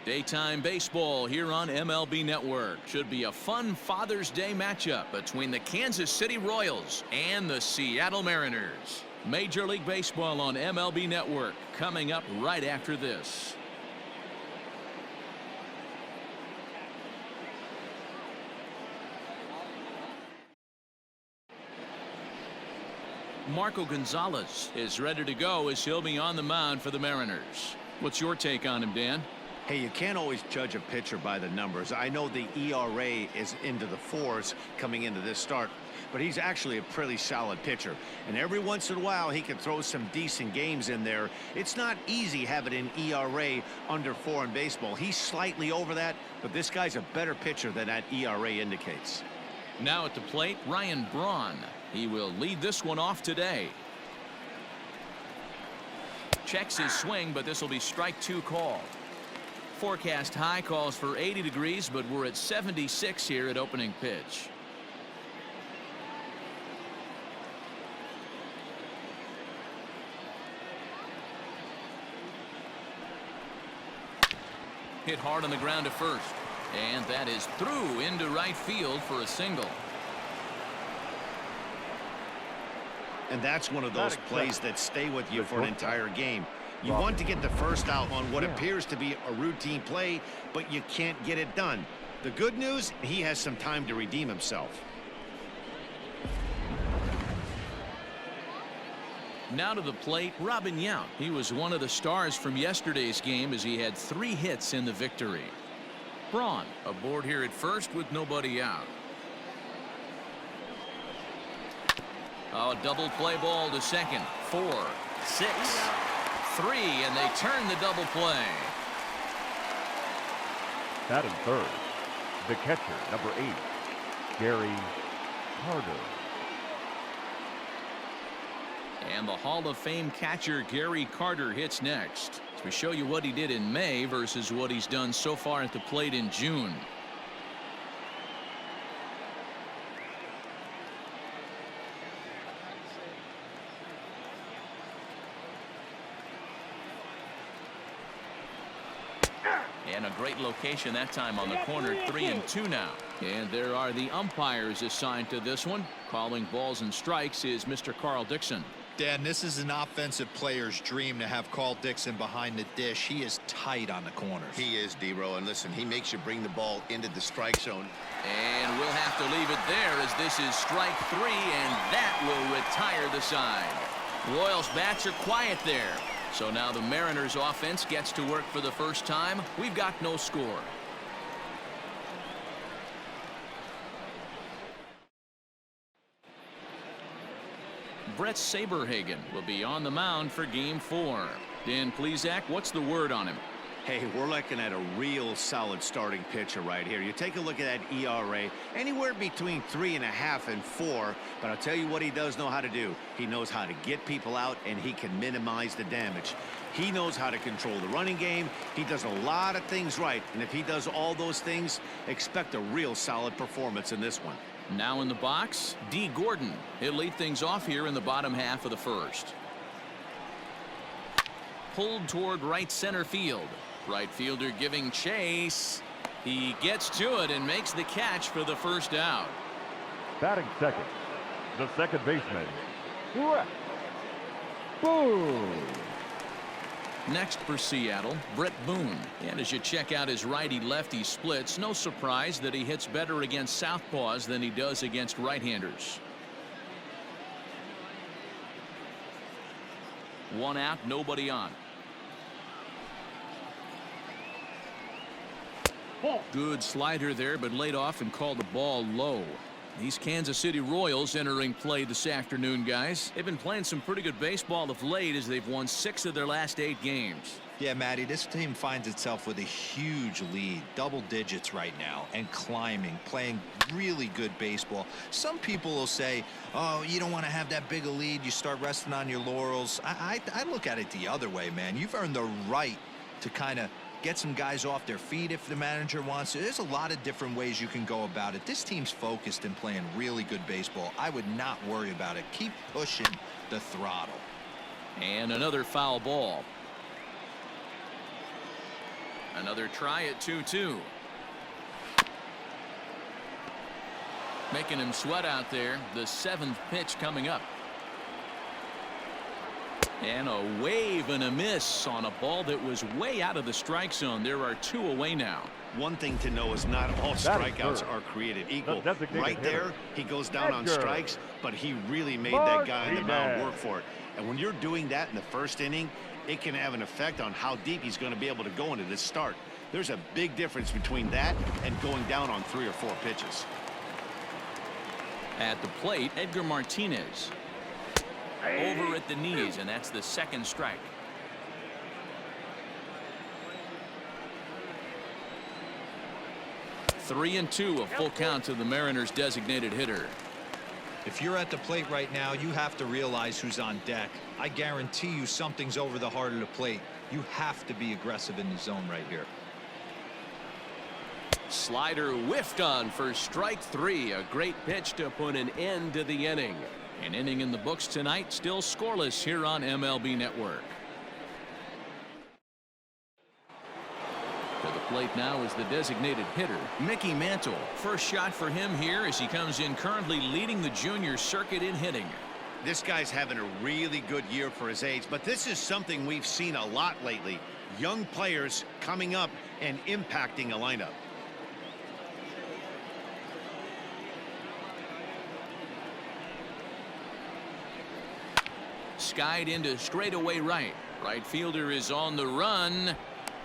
Daytime baseball here on MLB Network. Should be a fun Father's Day matchup between the Kansas City Royals and the Seattle Mariners. Major League Baseball on MLB Network coming up right after this. Marco Gonzalez is ready to go as he'll be on the mound for the Mariners. What's your take on him, Dan? Hey, you can't always judge a pitcher by the numbers. I know the ERA is into the 4s coming into this start, but he's actually a pretty solid pitcher. And every once in a while, he can throw some decent games in there. It's not easy having an ERA under 4 in baseball. He's slightly over that, but this guy's a better pitcher than that ERA indicates. Now at the plate, Ryan Braun. He will lead this one off today. Checks his swing, but this will be strike 2 called. Forecast high calls for 80 degrees, but we're at 76 here at opening pitch. Hit hard on the ground to first, and that is through into right field for a single. And that's one of those plays that stay with you for an entire game. You want to get the first out on what appears to be a routine play, but you can't get it done. The good news, he has some time to redeem himself. Now to the plate, Robin Yount. He was one of the stars from yesterday's game as he had 3 hits in the victory. Braun aboard here at first with nobody out. Oh, double play ball to second. 4, 6, 3, and they turn the double play. Batting third, the catcher, number 8, Gary Carter. And the Hall of Fame catcher Gary Carter hits next. So we show you what he did in May versus what he's done so far at the plate in June. And a great location that time on the corner. 3-2 now. And there are the umpires assigned to this one. Calling balls and strikes is Mr. Carl Dixon. Dan, this is an offensive player's dream to have Carl Dixon behind the dish. He is tight on the corners. He is, D-Row, and listen, he makes you bring the ball into the strike zone. And we'll have to leave it there as this is strike 3, and that will retire the side. Royals bats are quiet there. So now the Mariners offense gets to work for the first time. We've got no score. Brett Saberhagen will be on the mound for game 4. Dan Plesac, what's the word on him? Hey, we're looking at a real solid starting pitcher right here. You take a look at that ERA, anywhere between 3.5 and 4. But I'll tell you what he does know how to do. He knows how to get people out, and he can minimize the damage. He knows how to control the running game. He does a lot of things right. And if he does all those things, expect a real solid performance in this one. Now in the box, D. Gordon. He'll lead things off here in the bottom half of the first. Pulled toward right center field. Right fielder giving chase. He gets to it and makes the catch for the first out. Batting second, the second baseman, Boone. Next for Seattle, Brett Boone. And as you check out his righty-lefty splits, no surprise that he hits better against southpaws than he does against right-handers. 1 out, nobody on. Good slider there, but laid off and called the ball low. These Kansas City Royals entering play this afternoon, guys. They've been playing some pretty good baseball of late as they've won 6 of their last 8 games. Yeah, Matty, this team finds itself with a huge lead, double digits right now, and climbing, playing really good baseball. Some people will say, oh, you don't want to have that big a lead. You start resting on your laurels. I look at it the other way, man. You've earned the right to kind of get some guys off their feet if the manager wants to. There's a lot of different ways you can go about it. This team's focused and playing really good baseball. I would not worry about it. Keep pushing the throttle. And another foul ball. Another try at 2-2. Making him sweat out there. The 7th pitch coming up. And a wave and a miss on a ball that was way out of the strike zone. There are 2 away now. One thing to know is not all strikeouts are created equal. Right there, he goes down on strikes, but he really made that guy on the mound work for it. And when you're doing that in the first inning, it can have an effect on how deep he's going to be able to go into this start. There's a big difference between that and going down on 3 or 4 pitches. At the plate, Edgar Martinez. Over at the knees, and that's the 2nd strike. Three and 2, a full count to the Mariners' designated hitter. If you're at the plate right now, you have to realize who's on deck. I guarantee you something's over the heart of the plate. You have to be aggressive in the zone right here. Slider whiffed on for strike 3. A great pitch to put an end to the inning. An inning in the books tonight, still scoreless here on MLB Network. To the plate now is the designated hitter, Mickey Mantle. First shot for him here as he comes in currently leading the junior circuit in hitting. This guy's having a really good year for his age, but this is something we've seen a lot lately. Young players coming up and impacting a lineup. Skied into straightaway right. Right fielder is on the run.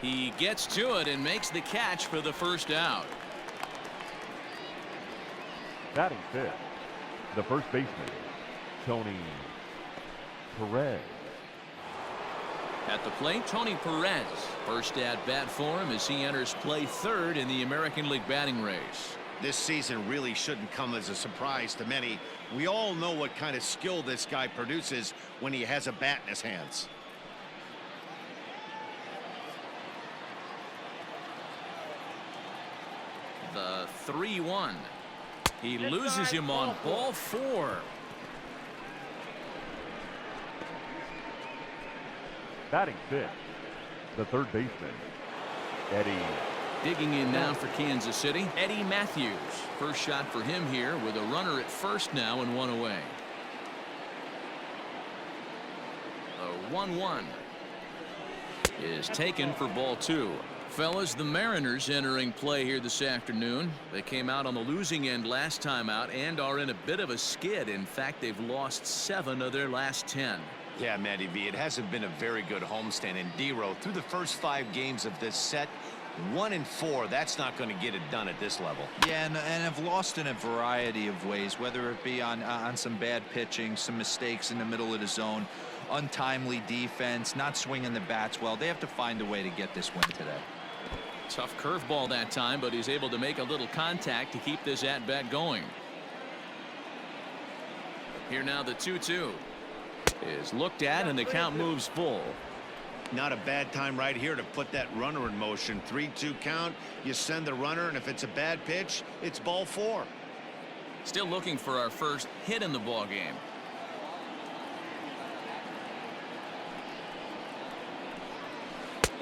He gets to it and makes the catch for the first out. Batting 5th, the first baseman, Tony Perez. At the plate, Tony Perez. First at bat for him as he enters play 3rd in the American League batting race. This season really shouldn't come as a surprise to many. We all know what kind of skill this guy produces when he has a bat in his hands. The 3-1. He loses him on ball 4. Batting 5th, the third baseman, Eddie. Digging in now for Kansas City, Eddie Matthews. First shot for him here with a runner at first now and 1 away. The 1-1 is taken for ball 2. Fellas, the Mariners entering play here this afternoon. They came out on the losing end last time out and are in a bit of a skid. In fact, they've lost 7 of their last 10. Yeah, Matty V, it hasn't been a very good homestand. And D-Row, through the first 5 games of this set, 1-4, that's not going to get it done at this level. Yeah, and have lost in a variety of ways, whether it be on some bad pitching, some mistakes in the middle of the zone, untimely defense, not swinging the bats well. They have to find a way to get this win today. Tough curveball that time, but he's able to make a little contact to keep this at-bat going. Here now the 2-2 is looked at and the count moves full. Not a bad time right here to put that runner in motion. 3-2 count. You send the runner, and if it's a bad pitch, it's ball 4. Still looking for our first hit in the ball game.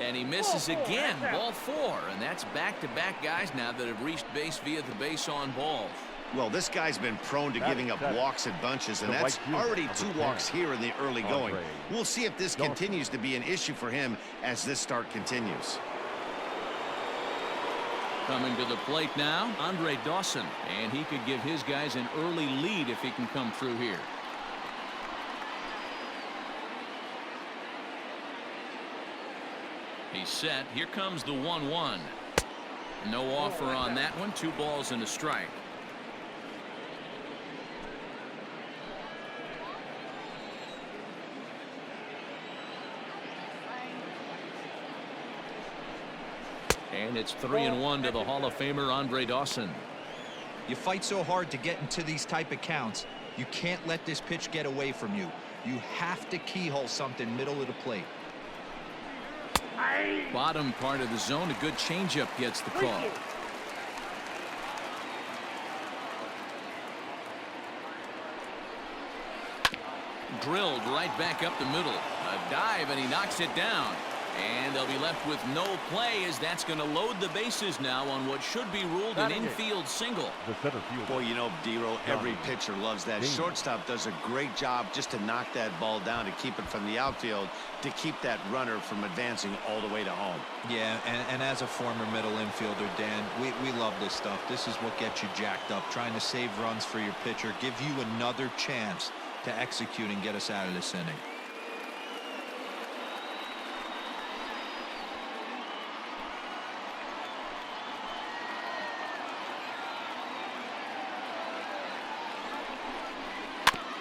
And he misses again. Ball 4. And that's back-to-back guys now that have reached base via the base on balls. Well, this guy's been prone to giving up walks at bunches, and that's already 2 walks here in the early going. We'll see if this continues to be an issue for him as this start continues. Coming to the plate now, Andre Dawson. And he could give his guys an early lead if he can come through here. He's set. Here comes the 1-1. No offer on that one. 2 balls and a strike. And it's 3-1 to the Hall of Famer Andre Dawson. You fight so hard to get into these type of counts. You can't let this pitch get away from you. You have to keyhole something middle of the plate. Bottom part of the zone, a good changeup gets the call. Drilled right back up the middle. A dive and he knocks it down. And they'll be left with no play as that's going to load the bases now on what should be ruled an infield single. The center fielder. Boy, you know, D-Row, every pitcher loves that. Shortstop does a great job just to knock that ball down to keep it from the outfield, to keep that runner from advancing all the way to home. Yeah, and as a former middle infielder, Dan, we love this stuff. This is what gets you jacked up, trying to save runs for your pitcher, give you another chance to execute and get us out of this inning.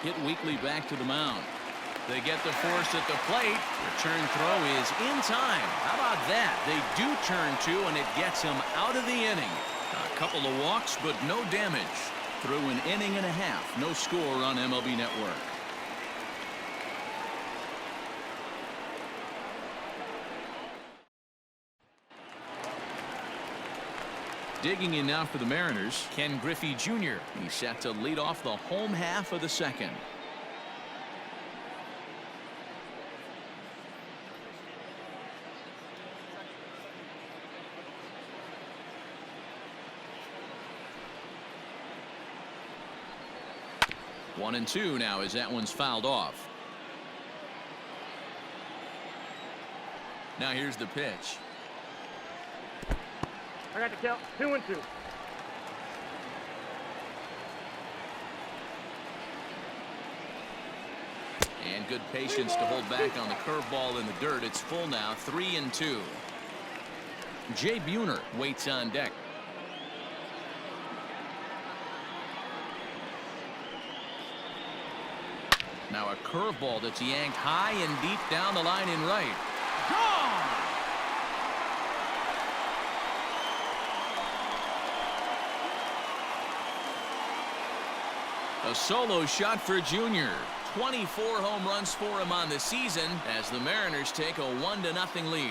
Hit weakly back to the mound. They get the force at the plate. Return throw is in time. How about that? They do turn two, and it gets him out of the inning. A couple of walks, but no damage. Through an inning and a half. No score on MLB Network. Digging in now for the Mariners, Ken Griffey Jr. He's set to lead off the home half of the second. One and two now as that one's fouled off. Now here's the pitch. I got the count. 2-2. And good patience to hold back on the curveball in the dirt. It's full now, 3-2. Jay Buhner waits on deck. Now a curveball that's yanked high and deep down the line in right. Gone! A solo shot for Junior. 24 home runs for him on the season as the Mariners take a 1-0 lead.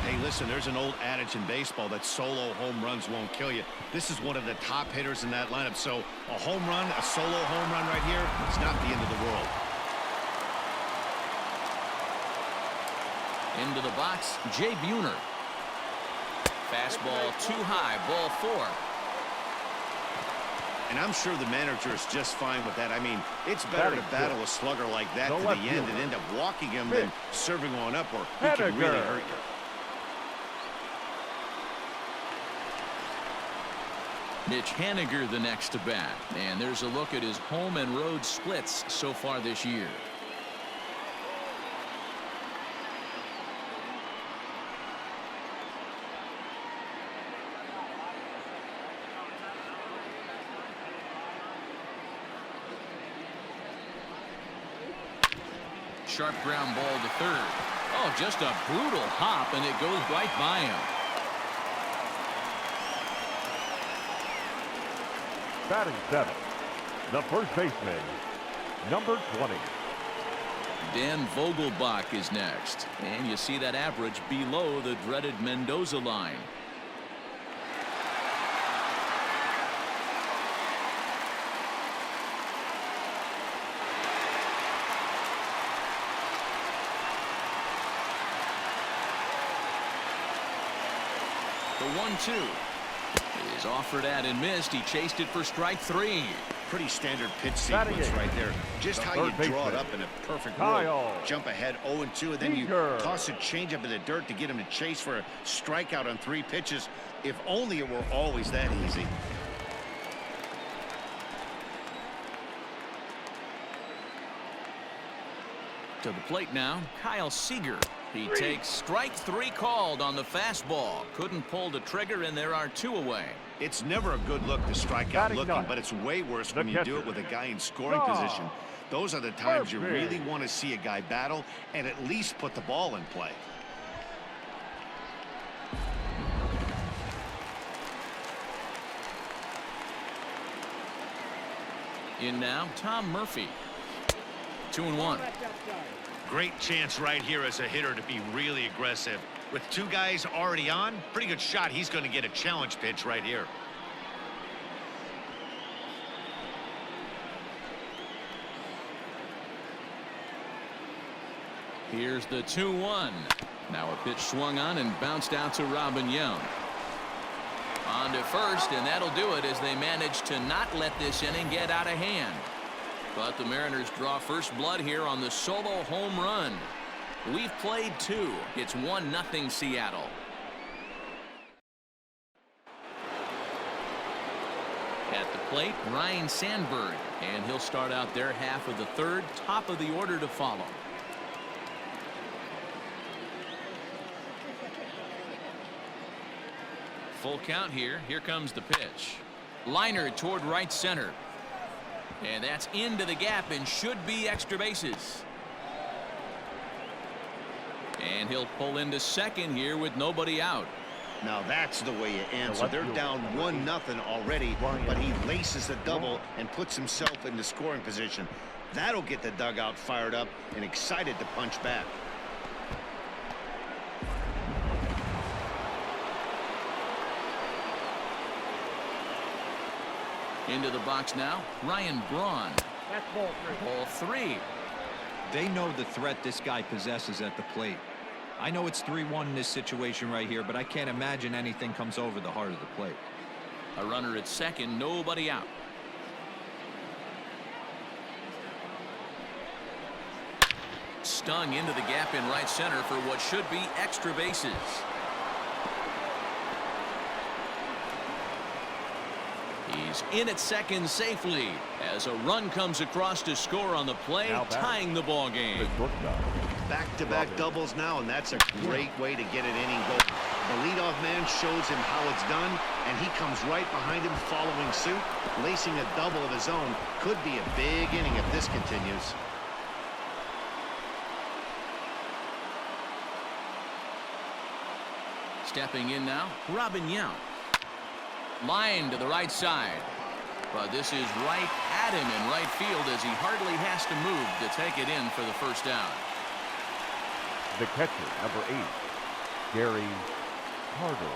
Hey, listen, there's an old adage in baseball that solo home runs won't kill you. This is one of the top hitters in that lineup. So a home run, a solo home run right here, it's not the end of the world. Into the box, Jay Buhner. Fastball too high, ball 4. And I'm sure the manager is just fine with that. I mean, it's better to battle a slugger like that to the end and end up walking him than serving one up, or he can really hurt you. Mitch Haniger the next to bat. And there's a look at his home and road splits so far this year. Sharp ground ball to third. Oh, just a brutal hop, and it goes right by him. Batting 7, the first baseman, number 20. Dan Vogelbach is next, and you see that average below the dreaded Mendoza line. The 1-2 is offered at and missed. He chased it for strike 3. Pretty standard pitch sequence right there. Just how you draw it up in a perfect world. Jump ahead 0-2, and then you toss a changeup in the dirt to get him to chase for a strikeout on 3 pitches. If only it were always that easy. To the plate now, Kyle Seager. He takes strike 3 called on the fastball. Couldn't pull the trigger, and there are 2 away. It's never a good look to strike out looking, but it's way worse when you do it with a guy in scoring position. Those are the times you really want to see a guy battle and at least put the ball in play. In now, Tom Murphy. 2-1. Great chance right here as a hitter to be really aggressive. With two guys already on, pretty good shot. He's going to get a challenge pitch right here. Here's the 2-1. Now a pitch swung on and bounced out to Robin Young. On to first, and that'll do it as they manage to not let this inning get out of hand. But the Mariners draw first blood here on the solo home run. We've played 2. It's 1-0 Seattle. At the plate, Ryan Sandberg, and he'll start out their half of the third, top of the order to follow. Full count here. Here comes the pitch. Liner toward right center. And that's into the gap and should be extra bases. And he'll pull into second here with nobody out. Now that's the way you answer. They're down 1-0 already, but he laces a double and puts himself into scoring position. That'll get the dugout fired up and excited to punch back. Into the box now, Ryan Braun. That's ball 3. Ball 3. They know the threat this guy possesses at the plate. I know it's 3-1 in this situation right here, but I can't imagine anything comes over the heart of the plate. A runner at second, nobody out. Stung into the gap in right center for what should be extra bases. He's in at second safely as a run comes across to score on the play, tying the ball game. Back-to-back doubles now, and that's a great way to get an inning going. The leadoff man shows him how it's done, and he comes right behind him following suit, lacing a double of his own. Could be a big inning if this continues. Stepping in now, Robin Young. Line to the right side. But this is right at him in right field as he hardly has to move to take it in for the first down. The catcher, number 8, Gary Carter.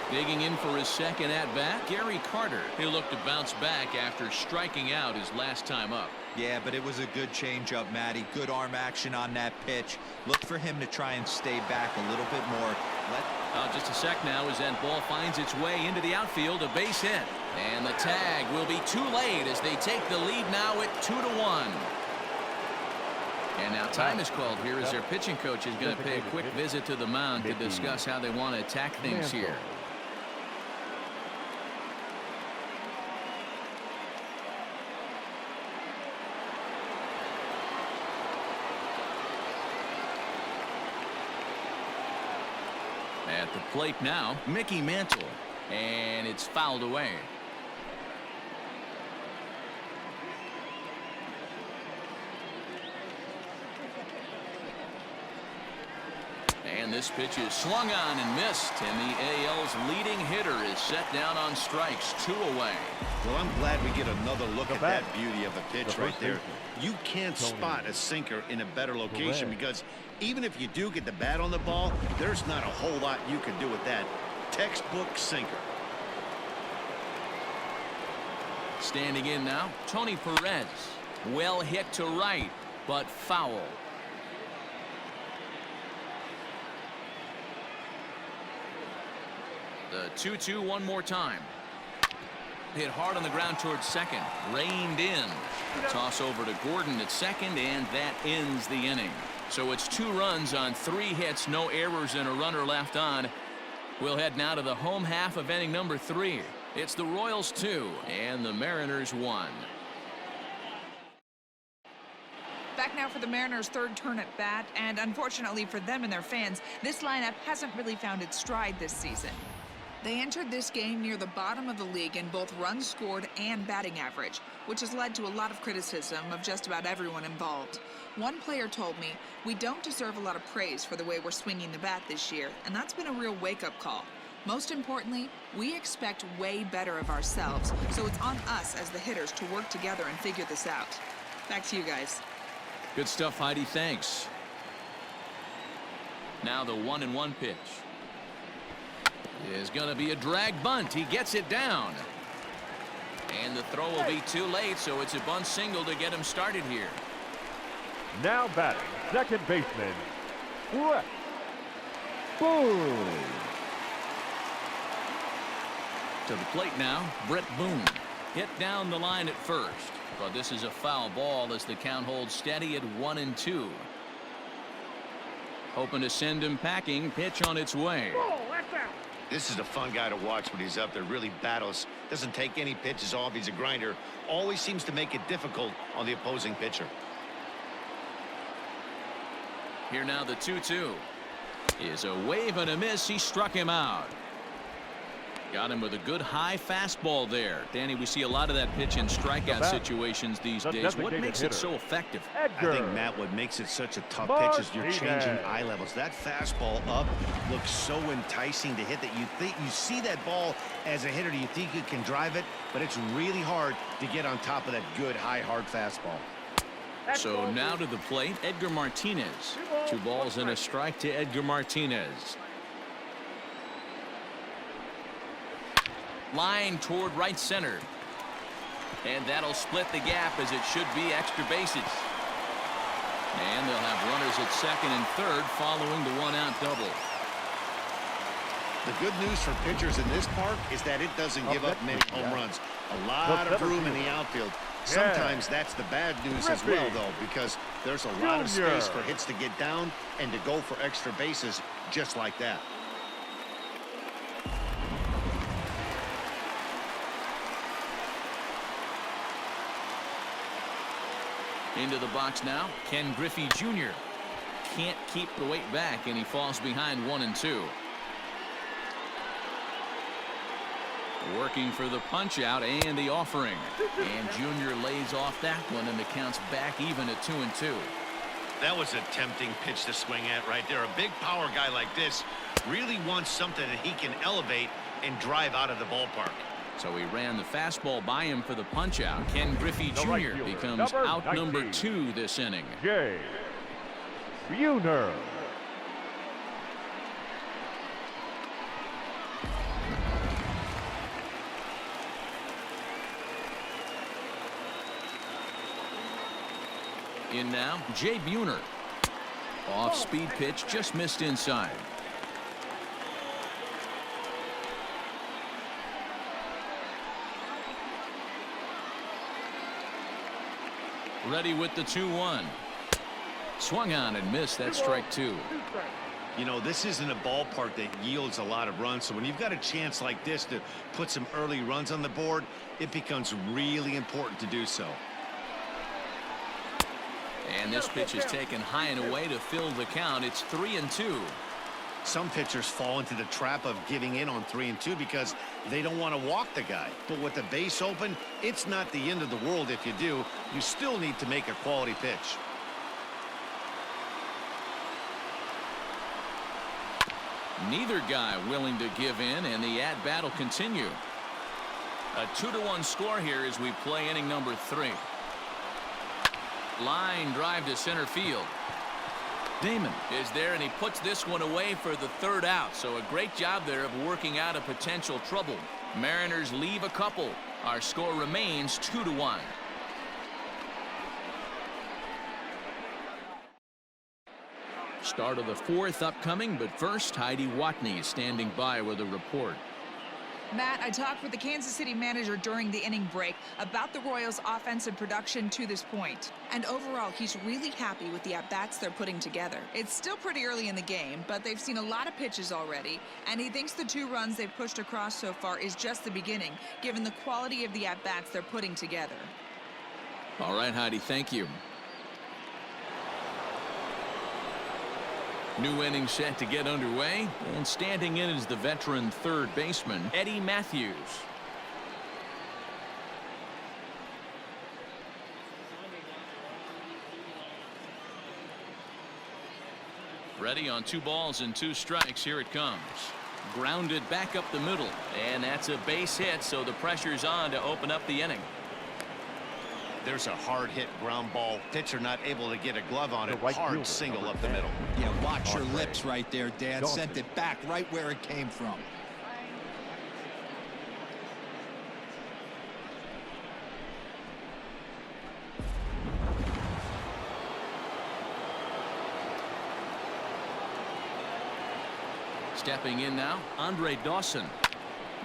Digging in for his second at-bat, Gary Carter. He'll look to bounce back after striking out his last time up. Yeah, but it was a good changeup, Matty. Good arm action on that pitch. Look for him to try and stay back a little bit more. Just a sec now as that ball finds its way into the outfield, a base hit. And the tag will be too late as they take the lead now at 2-1. And now time is called here as their pitching coach is going to pay a quick visit to the mound to discuss how they want to attack things here. At the plate now, Mickey Mantle, and it's fouled away. And this pitch is swung on and missed, and the AL's leading hitter is set down on strikes, 2 away. Well, I'm glad we get another look at that beauty of a pitch right there. You can't spot a sinker in a better location because even if you do get the bat on the ball, there's not a whole lot you can do with that. Textbook sinker. Standing in now, Tony Perez. Well hit to right, but foul. The 2-2 one more time. Hit hard on the ground towards second. Reined in. Toss over to Gordon at second, and that ends the inning. So it's 2 runs on 3 hits, no errors, and a runner left on. We'll head now to the home half of inning number 3. It's the Royals 2 and the Mariners 1. Back now for the Mariners' third turn at bat, and unfortunately for them and their fans, this lineup hasn't really found its stride this season. They entered this game near the bottom of the league in both runs scored and batting average, which has led to a lot of criticism of just about everyone involved. One player told me, "We don't deserve a lot of praise for the way we're swinging the bat this year," and that's been a real wake-up call. Most importantly, we expect way better of ourselves, so it's on us as the hitters to work together and figure this out. Back to you guys. Good stuff, Heidi. Thanks. Now the 1-1 pitch is going to be a drag bunt. He gets it down. And the throw will be too late, so it's a bunt single to get him started here. Now batting, second baseman, Brett Boone. To the plate now, Brett Boone. Hit down the line at first, but this is a foul ball as the count holds steady at 1-2. Hoping to send him packing. Pitch on its way. This is a fun guy to watch when he's up there. Really battles. Doesn't take any pitches off. He's a grinder. Always seems to make it difficult on the opposing pitcher. Here now the 2-2. Is a wave and a miss. He struck him out. Got him with a good high fastball there. Danny, we see a lot of that pitch in strikeout situations these days. What makes it so effective? I think, Matt, what makes it such a tough pitch is you're changing eye levels. That fastball up looks so enticing to hit that you see that ball as a hitter. You think you can drive it, but it's really hard to get on top of that good high hard fastball. So now to the plate, Edgar Martinez. 2 balls and a strike to Edgar Martinez. Line toward right center. And that'll split the gap as it should be extra bases. And they'll have runners at second and third following the 1-out double. The good news for pitchers in this park is that it doesn't give up many home runs. A lot of room in the outfield. Sometimes that's the bad news as well, though, because there's a lot of space for hits to get down and to go for extra bases just like that. Into the box now, Ken Griffey Jr. Can't keep the weight back, and he falls behind 1-2. Working for the punch out and the offering. And Jr. lays off that one, and the count's back even at 2-2. That was a tempting pitch to swing at right there. A big power guy like this really wants something that he can elevate and drive out of the ballpark. So he ran the fastball by him for the punch out. Ken Griffey Jr. becomes out number 2 this inning. Jay Buhner. In now, Jay Buhner. Off-speed pitch, just missed inside. Ready with the 2-1. Swung on and missed. That strike 2. You know, this isn't a ballpark that yields a lot of runs, so when you've got a chance like this to put some early runs on the board, it becomes really important to do so. And this pitch is taken high and away to fill the count. It's 3-2. Some pitchers fall into the trap of giving in on 3-2 because they don't want to walk the guy. But with the base open, it's not the end of the world if you do. You still need to make a quality pitch. Neither guy willing to give in, and the at-bat will continue. A 2-1 score here as we play inning number 3. Line drive to center field. Damon is there, and he puts this one away for the 3rd out. So a great job there of working out a potential trouble. Mariners leave a couple. Our score remains 2-1. Start of the 4th upcoming, but first, Heidi Watney is standing by with a report. Matt, I talked with the Kansas City manager during the inning break about the Royals' offensive production to this point. And overall, he's really happy with the at-bats they're putting together. It's still pretty early in the game, but they've seen a lot of pitches already, and he thinks the 2 runs they've pushed across so far is just the beginning, given the quality of the at-bats they're putting together. All right, Heidi, thank you. New inning set to get underway, and standing in is the veteran 3rd baseman, Eddie Matthews. Ready on 2 balls and 2 strikes. Here it comes. Grounded back up the middle, and that's a base hit, so the pressure's on to open up the inning. There's a hard hit ground ball. Pitcher not able to get a glove on it. right Hard fielder, single number up the 10. middle. Yeah, watch your Andre lips right there, Dan. Dawson. Sent it back right where it came from. Stepping in now, Andre Dawson.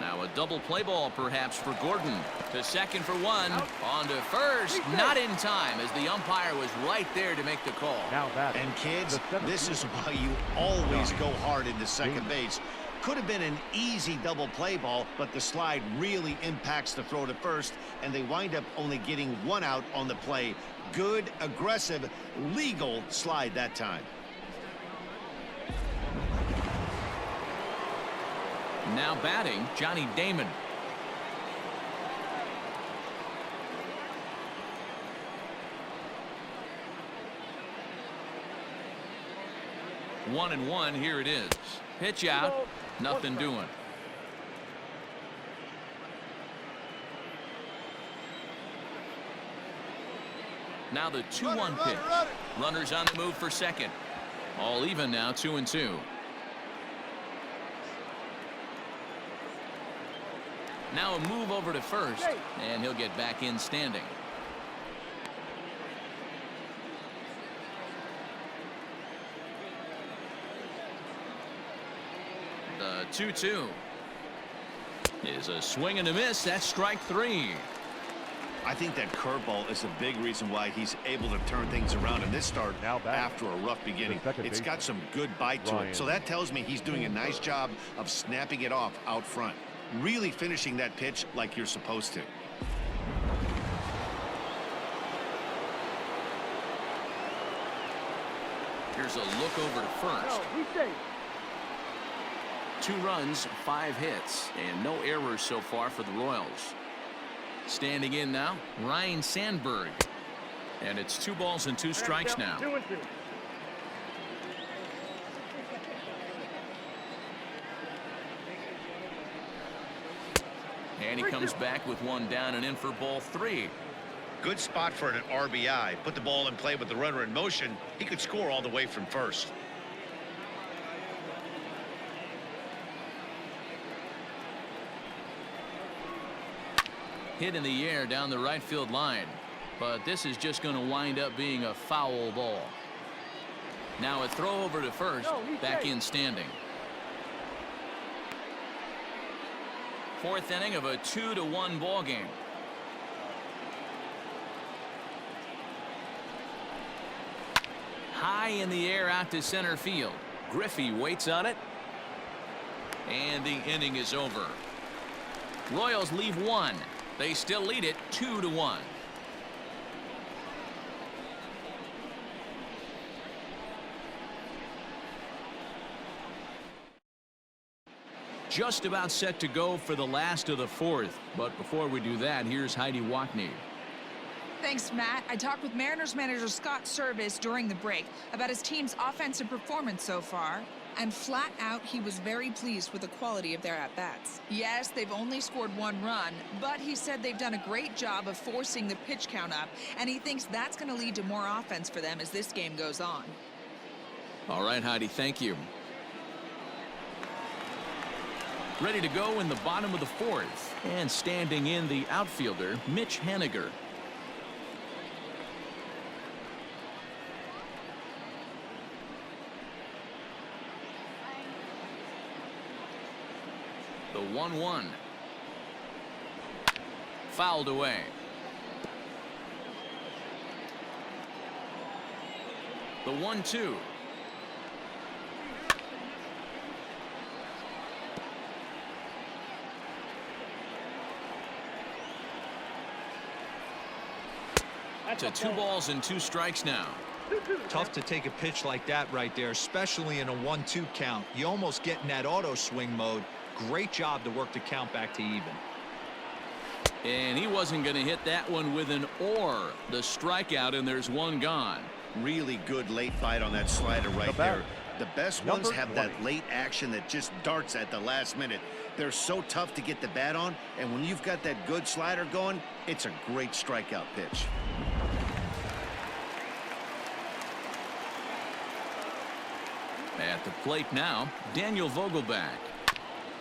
Now a double play ball perhaps for Gordon. To second for one. On to first. Not in time as the umpire was right there to make the call. Now batting. And kids, the this is 17th. why you always go hard into second Damon. base. Could have been an easy double play ball, but the slide really impacts the throw to first, and they wind up only getting one out on the play. Good, aggressive, legal slide that time. Now batting, Johnny Damon. One and one, here it is. Pitch out, nothing doing. Now the 2-1 pitch. Runners on the move for second. All even now, 2-2. Now a move over to first, and he'll get back in standing. The 2-2 is a swing and a miss. That's strike three. I think that curveball is a big reason why he's able to turn things around in this start Now batting. after a rough beginning. second It's got baseman, some good bite to Ryan it, so that tells me he's doing a nice job of snapping it off out front. Really finishing that pitch like you're supposed to. Here's a look over to first. 2 runs, 5 hits, and no errors so far for the Royals. Standing in now, Ryan Sandberg. And it's 2 balls and 2 strikes now. And he comes back with 1 down and in for ball 3. Good spot for an RBI. Put the ball in play with the runner in motion. He could score all the way from first. Hit in the air down the right field line. But this is just going to wind up being a foul ball. Now a throw over to first. Back in standing. 4th inning of a 2-1 ball game. High in the air out to center field. Griffey waits on it. And the inning is over. Royals leave 1. They still lead it 2-1. Just about set to go for the last of the 4th. But before we do that, here's Heidi Wackney. Thanks, Matt. I talked with Mariners manager Scott Service during the break about his team's offensive performance so far. And flat out, he was very pleased with the quality of their at-bats. Yes, they've only scored 1 run, but he said they've done a great job of forcing the pitch count up, and he thinks that's going to lead to more offense for them as this game goes on. All right, Heidi, thank you. Ready to go in the bottom of the 4th. And standing in the outfielder, Mitch Haniger. The 1-1. Fouled away. The 1-2. To 2 balls and 2 strikes now. Tough to take a pitch like that right there, especially in a 1-2 count. You almost get in that auto swing mode. Great job to work the count back to even. And he wasn't going to hit that one with an or. The strikeout, and there's 1 gone. Really good late bite on that slider right there. The best Number ones have 20. that late action that just darts at the last minute. They're so tough to get the bat on, and when you've got that good slider going, it's a great strikeout pitch. At the plate now, Daniel Vogelback.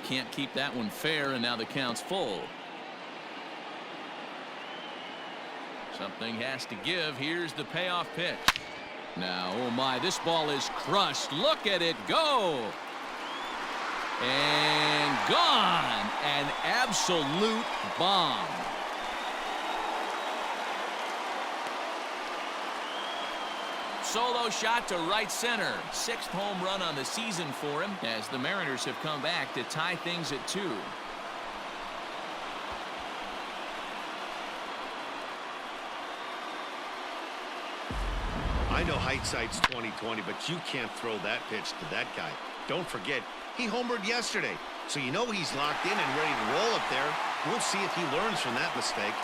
Can't keep that one fair, and now the count's full. Something has to give. Here's the payoff pitch. Now, oh my, this ball is crushed. Look at it go. And gone. An absolute bomb. Solo shot to right center. 6th home run on the season for him as the Mariners have come back to tie things at 2. I know hindsight's 20/20, but you can't throw that pitch to that guy. Don't forget, he homered yesterday, so you know he's locked in and ready to roll up there. We'll see if he learns from that mistake.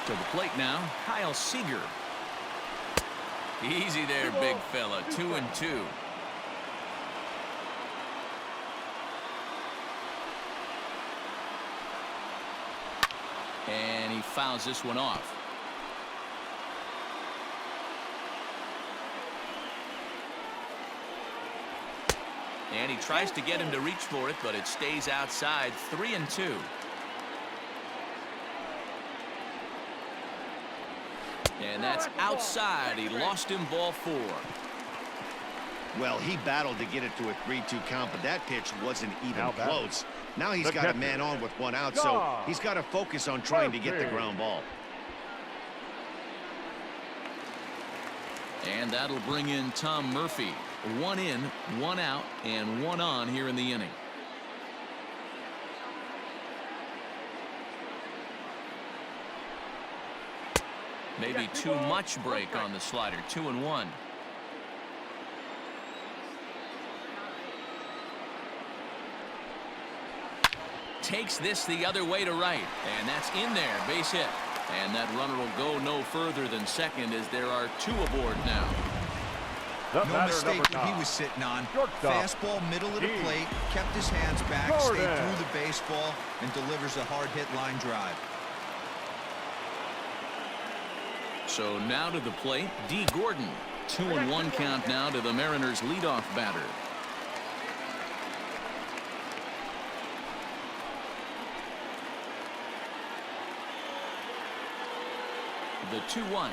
To the plate now, Kyle Seager. Easy there, big fella. 2-2. And he fouls this one off. And he tries to get him to reach for it, but it stays outside. 3-2. And that's outside. He lost him, ball 4. Well, he battled to get it to a 3-2 count, but that pitch wasn't even Now close. Now he's the got a catcher. man on with 1 out, so he's got to focus on trying to get the ground ball. And that'll bring in Tom Murphy. 1 in, 1 out, and 1 on here in the inning. Maybe too much break on the slider. 2-1. Takes this the other way to right, and that's in there. Base hit. And that runner will go no further than second as there are 2 aboard now. The No batter, mistake number what he 9. was sitting on. Shortstop. Fastball, middle of the Gee. plate, kept his hands back, stayed Gordon. through the baseball, and delivers a hard hit line drive. So now to the plate, D. Gordon. 2-1 count now to the Mariners' leadoff batter. The 2-1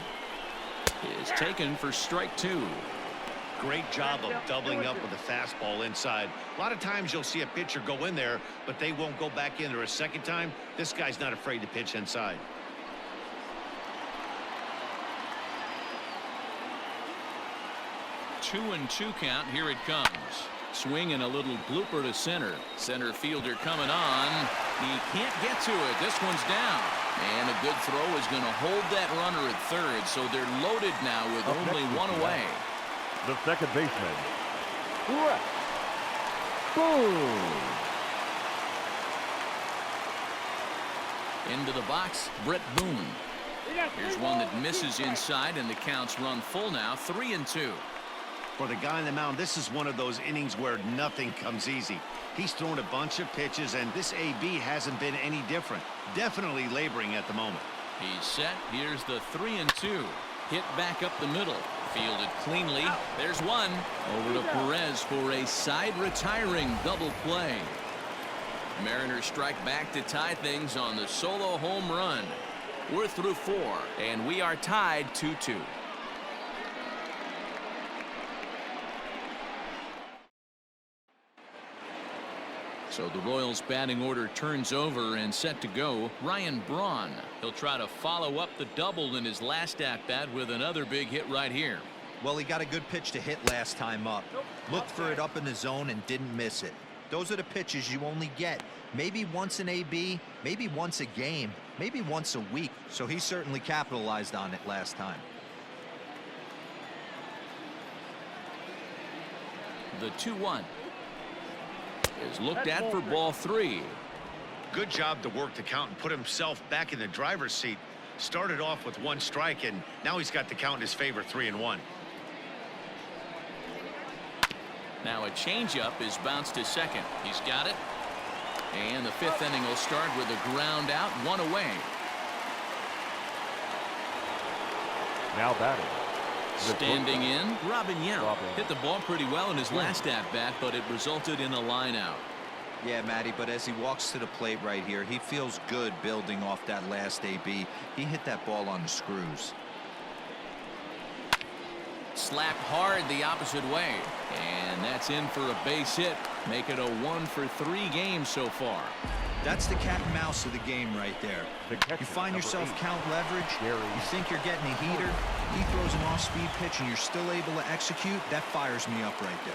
is taken for strike 2. Great job of doubling up with a fastball inside. A lot of times you'll see a pitcher go in there, but they won't go back in there a second time. This guy's not afraid to pitch inside. Two and 2 count. Here it comes. Swing and a little blooper to center. Center fielder coming on. He can't get to it. This one's down. And a good throw is going to hold that runner at third. So they're loaded now with Up only next 1 is away. The second baseman. Brett Boone. Into the box, Brett Boone. Here's one that misses inside, and the count's run full now. 3-2. For the guy on the mound, this is one of those innings where nothing comes easy. He's thrown a bunch of pitches, and this AB hasn't been any different. Definitely laboring at the moment. He's set. Here's the 3-2. Hit back up the middle. Fielded cleanly. There's one. Over to Perez for a side retiring double play. Mariners strike back to tie things on the solo home run. We're through 4, and we are tied 2-2. So the Royals batting order turns over and set to go. Ryan Braun. He'll try to follow up the double in his last at-bat with another big hit right here. Well, he got a good pitch to hit last time up. Looked for it up in the zone and didn't miss it. Those are the pitches you only get maybe once an AB, maybe once a game, maybe once a week. So he certainly capitalized on it last time. The 2-1 is looked at for ball 3. Good job to work the count and put himself back in the driver's seat. Started off with 1 strike, and now he's got the count in his favor, 3-1. Now a changeup is bounced to second. He's got it. And the 5th inning will start with a ground out, 1 away. Now batting. Standing in, Robin Yount hit the ball pretty well in his last at-bat, but it resulted in a line out. Yeah, Matty, but as he walks to the plate right here, he feels good building off that last AB. He hit that ball on the screws. Slapped hard the opposite way, and that's in for a base hit. Make it a 1-for-3 game so far. That's the cat and mouse of the game right there. You find yourself count leverage, you think you're getting a heater, he throws an off-speed pitch and you're still able to execute. That fires me up right there.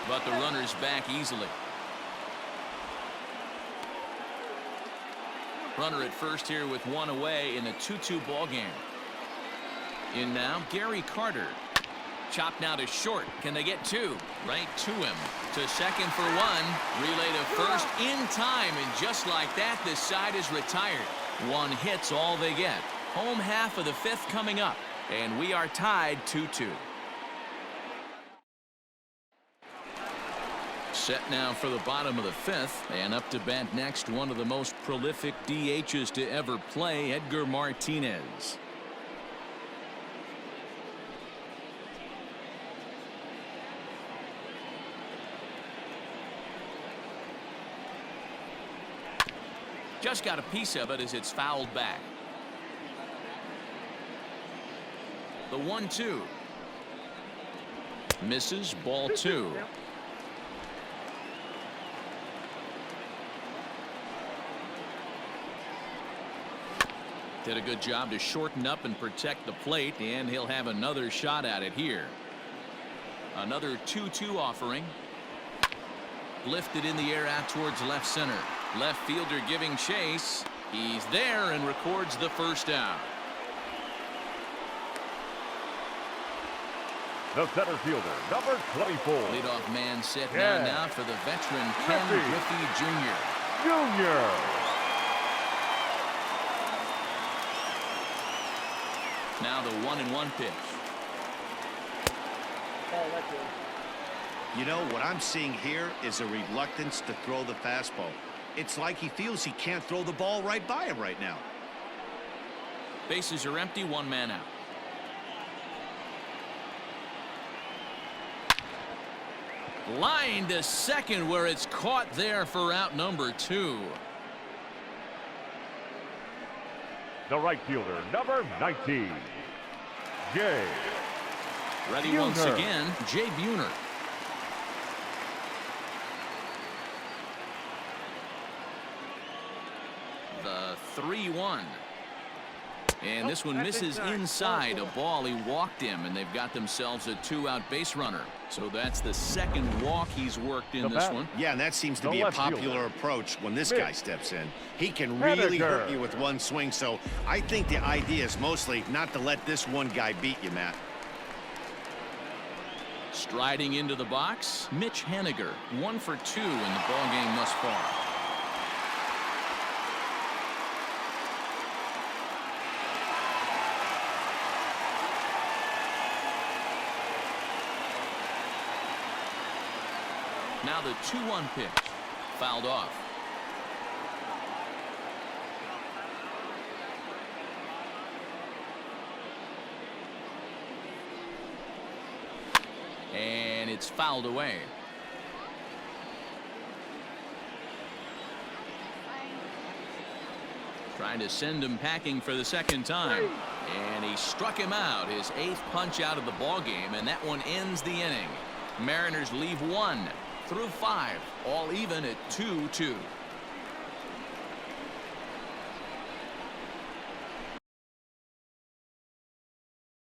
But the runner's back easily. Runner at first here with 1 away in a 2-2 ball game. In now, Gary Carter. Chopped now to short. Can they get 2? Right to him. To second for 1. Relay to first in time. And just like that, this side is retired. 1 hit's all they get. Home half of the 5th coming up. And we are tied 2-2. Set now for the bottom of the 5th. And up to bat next, one of the most prolific DHs to ever play, Edgar Martinez. Just got a piece of it as it's fouled back. The 1-2. Misses, ball 2. Did a good job to shorten up and protect the plate, and he'll have another shot at it here. Another 2-2 offering. Lifted in the air out towards left center. Left fielder giving chase. He's there and records the first out. The center fielder, number 24. Leadoff man set now for the veteran Ken Griffey Jr. Now the 1-1 pitch. You know, what I'm seeing here is a reluctance to throw the fastball. It's like he feels he can't throw the ball right by him right now. Bases are empty, 1 man out. Line to second where it's caught there for out number 2. The right fielder, number 19. Jay. Ready Buhner. once again, Jay Buhner. The 3-1. And this one misses inside a ball. He walked him, and they've got themselves a 2-out base runner. So that's the second walk he's worked in this one. Yeah, and that seems to be a popular approach when this guy steps in. He can really hurt you with 1 swing, so I think the idea is mostly not to let this one guy beat you, Matt. Striding into the box, Mitch Haniger, 1 for 2 in the ballgame thus far. Now the 2-1 pitch, fouled off. And it's fouled away. Trying to send him packing for the second time. And he struck him out, his 8th punch out of the ball game, and that one ends the inning. Mariners leave 1 through 5, all even at 2-2.